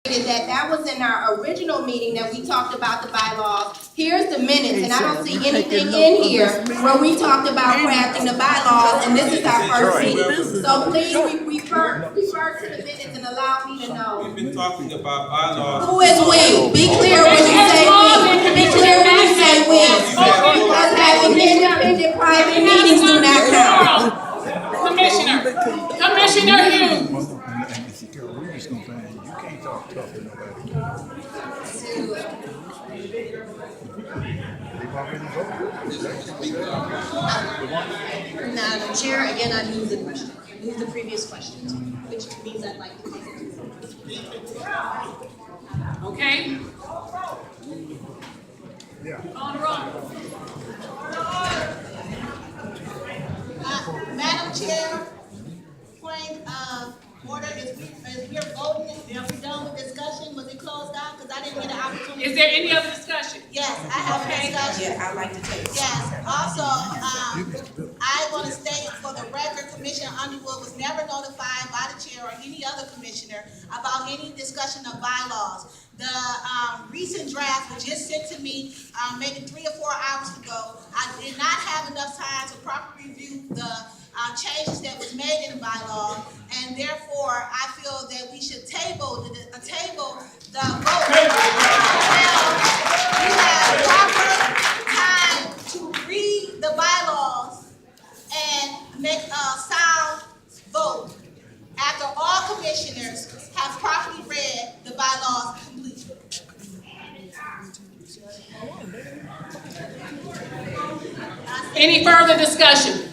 That was in our original meeting that we talked about the bylaws. Here's the minutes, and I don't see anything in here where we talked about crafting the bylaws, and this is our first meeting. So please refer to the minutes and allow me to know. We've been talking about bylaws. Who is we? Be clear when you say we. Be clear when you say we. Because having independent private meetings do not count. Commissioner Hughes. Madam Chair, again, I move the question. Move the previous questions, which means I'd like to. Okay. On the run. Madam Chair, point of order is we're voting. Are we done with discussion? Was it closed out? Because I didn't get an opportunity. Is there any other discussion? Yes, I have a discussion. Yeah, I'd like to take it. Yes, also, I want to state for the record, Commissioner Underwood was never notified by the chair or any other commissioner about any discussion of bylaws. The recent draft was just sent to me maybe 3 or 4 hours ago. I did not have enough time to properly review the changes that was made in the bylaw, and therefore I feel that we should table the vote. We have proper time to read the bylaws and make a sound vote after all commissioners have properly read the bylaws completely. Any further discussion?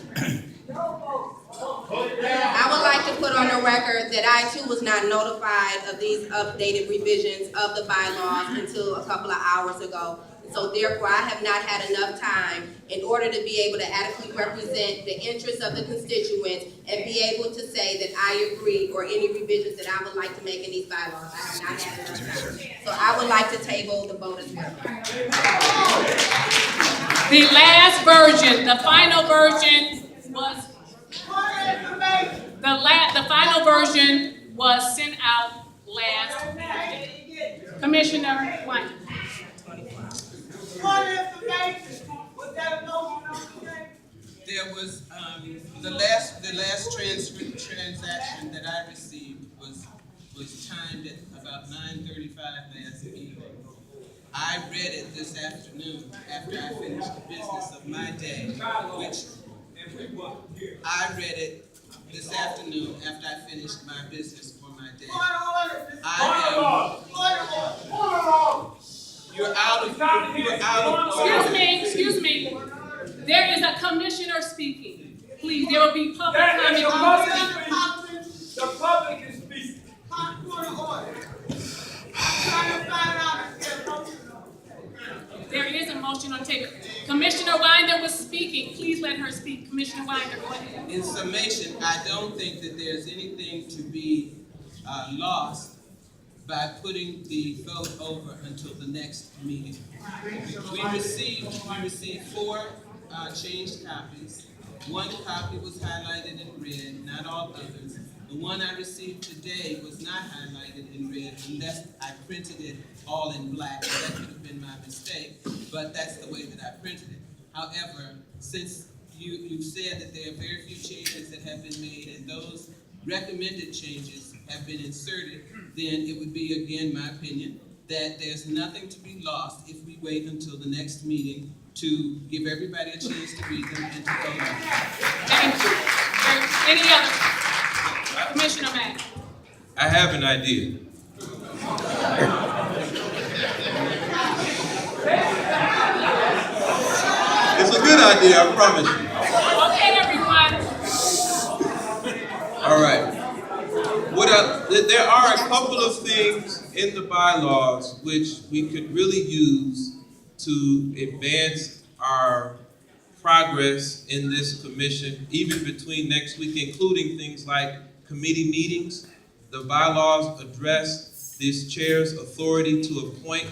I would like to put on the record that I too was not notified of these updated revisions of the bylaws until a couple of hours ago. So therefore, I have not had enough time in order to be able to adequately represent the interests of the constituents and be able to say that I agree or any revisions that I would like to make in these bylaws. I have not had enough time. So I would like to table the vote as well. The last version, the final version was the final version was sent out last Thursday. Commissioner White. There was the last transaction that I received was timed at about 9:35 last evening. I read it this afternoon after I finished the business of my day, I read it this afternoon after I finished my business for my day. You're out of Excuse me. There is a commissioner speaking. Please, there will be public comment on the speaker. The public is speaking. There is a motion on the table. Commissioner Winder was speaking. Please let her speak. Commissioner Winder, go ahead. In summation, I don't think that there's anything to be lost by putting the vote over until the next meeting. We received 4 changed copies. 1 copy was highlighted in red, not all others. The one I received today was not highlighted in red unless I printed it all in black. That could have been my mistake, but that's the way that I printed it. However, since you've said that there are very few changes that have been made and those recommended changes have been inserted, then it would be, again, my opinion, that there's nothing to be lost if we wait until the next meeting to give everybody a chance to read them and to vote on them. Thank you. Any other? Commissioner Mack. I have an idea. It's a good idea, I promise you. Okay, everyone. All right. There are a couple of things in the bylaws which we could really use to advance our progress in this commission, even between next week, including things like committee meetings. The bylaws address this chair's authority to appoint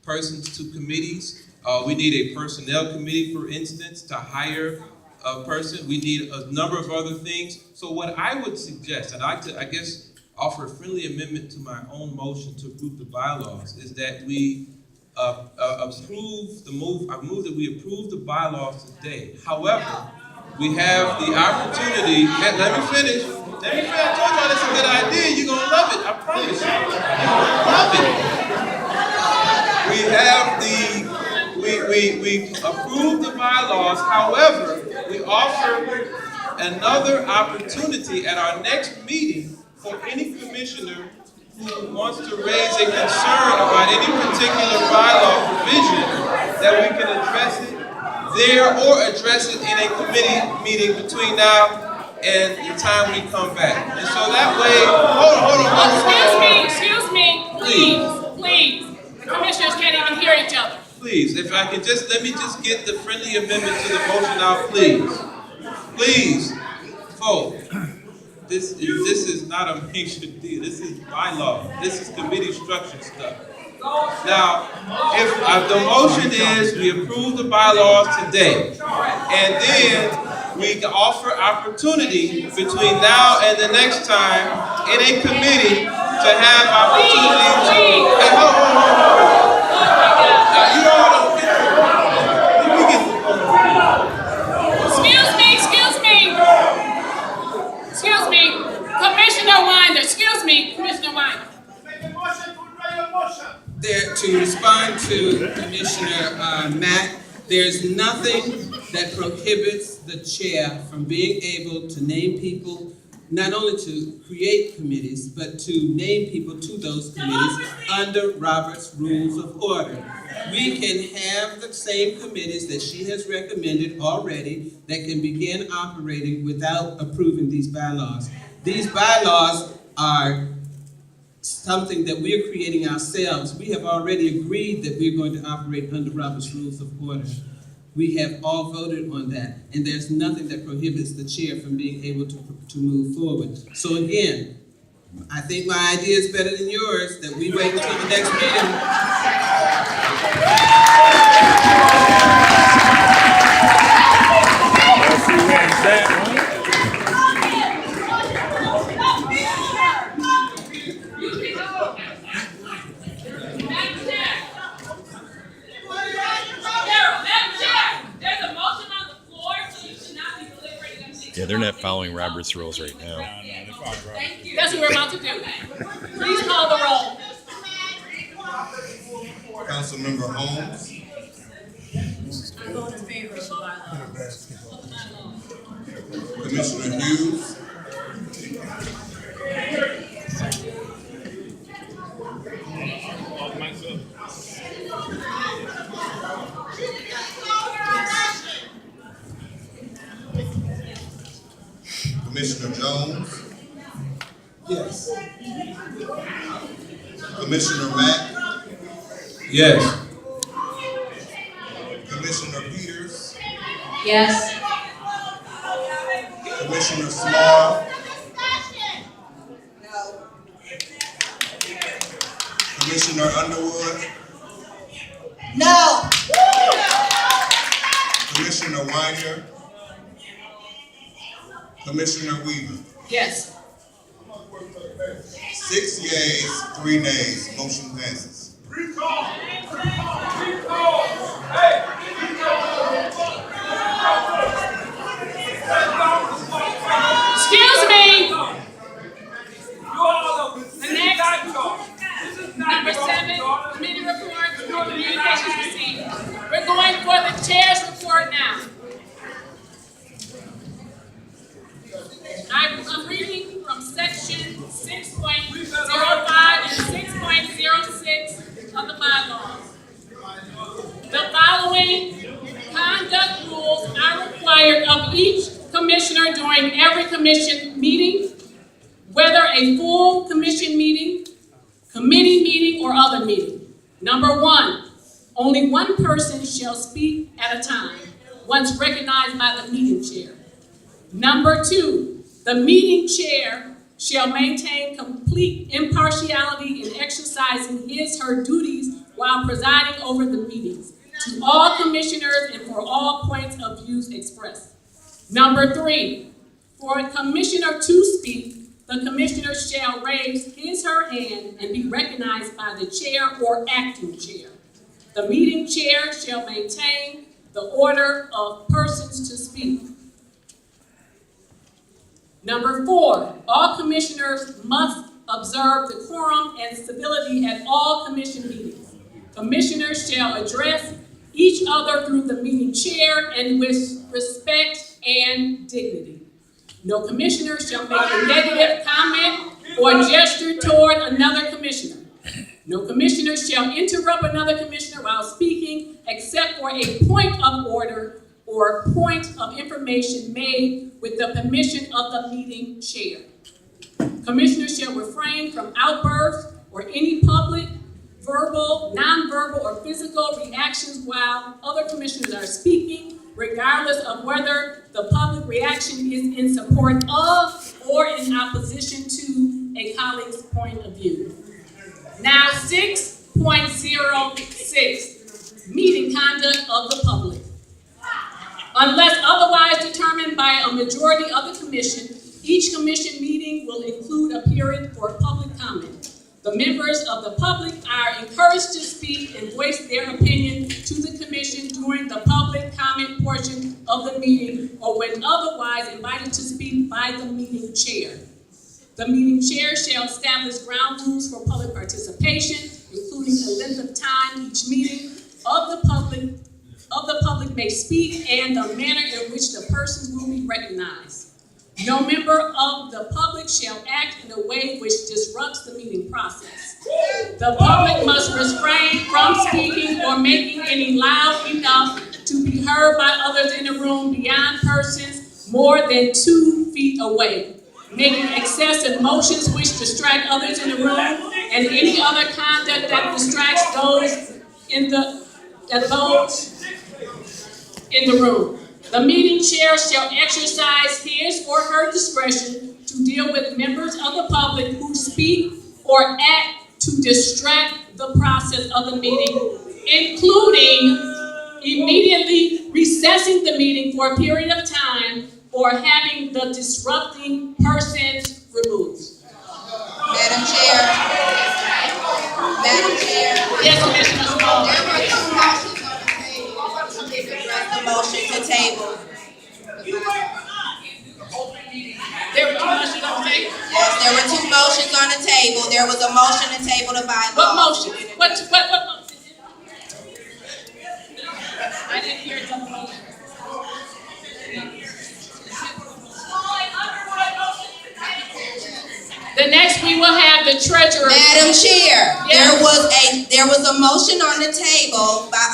persons to committees. We need a personnel committee, for instance, to hire a person. We need a number of other things. So what I would suggest, and I guess offer a friendly amendment to my own motion to approve the bylaws, is that we approve the move. I move that we approve the bylaws today. However, we have the opportunity. Let me finish. I told y'all it's a good idea. You're gonna love it. I promise you. You're gonna love it. We approve the bylaws. However, we offer another opportunity at our next meeting for any commissioner who wants to raise a concern about any particular bylaw provision, that we can address it there or address it in a committee meeting between now and the time we come back. And so that way, hold on. Excuse me, please. The commissioners can't even hear each other. Please, if I can let me just get the friendly amendment to the motion out, please. Please, folks, this is not a major deal. This is bylaw. This is committee structure stuff. Now, if the motion is we approve the bylaws today, and then we can offer opportunity between now and the next time in a committee to have opportunity to. Hey, hold on. Now, you know what I'm Excuse me, Commissioner Winder. To respond to Commissioner Mack, there's nothing that prohibits the chair from being able to name people, not only to create committees, but to name people to those committees under Robert's Rules of Order. We can have the same committees that she has recommended already that can begin operating without approving these bylaws. These bylaws are something that we're creating ourselves. We have already agreed that we're going to operate under Robert's Rules of Order. We have all voted on that, and there's nothing that prohibits the chair from being able to move forward. So again, I think my idea is better than yours, that we wait until the next meeting. Yeah, they're not following Robert's rules right now. That's what we're about to do. Please call the roll. Councilmember Holmes. I vote in favor of the bylaw. Commissioner Hughes. Commissioner Jones. Yes. Commissioner Mack. Yes. Commissioner Peters. Yes. Commissioner Small. Commissioner Underwood. No. Commissioner Winder. Commissioner Weaver. Yes. 6 yeas, 3 nays. Motion passes. Excuse me. The next, number 7, committee report, communications received. We're going for the chair's report now. I'm reading from section 6.05 and 6.06 of the bylaws. The following conduct rules are required of each commissioner during every commission meeting, whether a full commission meeting, committee meeting, or other meeting. Number 1, only one person shall speak at a time, once recognized by the meeting chair. Number 2, the meeting chair shall maintain complete impartiality in exercising his/her duties while presiding over the meetings, to all commissioners and for all points of views expressed. Number 3, for a commissioner to speak, the commissioner shall raise his/her hand and be recognized by the chair or acting chair. The meeting chair shall maintain the order of persons to speak. Number 4, all commissioners must observe decorum and civility at all commission meetings. Commissioners shall address each other through the meeting chair and with respect and dignity. No commissioner shall make a negative comment or gesture toward another commissioner. No commissioner shall interrupt another commissioner while speaking except for a point of order or point of information made with the permission of the meeting chair. Commissioners shall refrain from outbursts or any public, verbal, nonverbal, or physical reactions while other commissioners are speaking, regardless of whether the public reaction is in support of or in opposition to a colleague's point of view. Now, 6.06, meeting conduct of the public. Unless otherwise determined by a majority of the commission, each commission meeting will include a period for public comment. The members of the public are encouraged to speak and voice their opinion to the commission during the public comment portion of the meeting or when otherwise invited to speak by the meeting chair. The meeting chair shall establish ground rules for public participation, including the length of time each meeting of the public may speak and the manner in which the persons will be recognized. No member of the public shall act in a way which disrupts the meeting process. The public must refrain from speaking or making any loud enough to be heard by others in the room beyond persons more than 2 feet away, making excessive motions which distract others in the room, and any other conduct that distracts those in the room. The meeting chair shall exercise his or her discretion to deal with members of the public who speak or act to distract the process of the meeting, including immediately recessing the meeting for a period of time or having the disrupting persons removed. Madam Chair. Madam Chair. Yes, Commissioner Small. There were 2 motions on the table. Address the motion to table. There were 2 motions on the table? Yes, there were 2 motions on the table. There was a motion to table the bylaws. What motion? What motion? I didn't hear the motion. The next we will have the treasurer. Madam Chair, Yes. there was a motion on the table by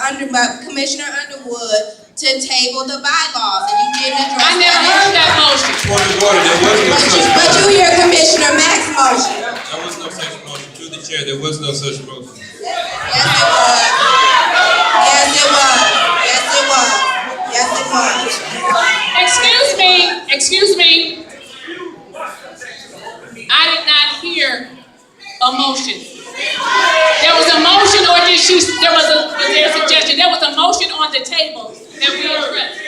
Commissioner Underwood to table the bylaws, and you didn't address I never heard that motion. Point of order, there was no such But motion. you hear Commissioner Mack's motion. There was no such motion. Through the chair, there was no such motion. Yes, it was. Yes, it was. Yes, it was. Yes, it was. Excuse me. I did not hear a motion. There was a motion, or was there a suggestion? There was a motion on the table that we addressed.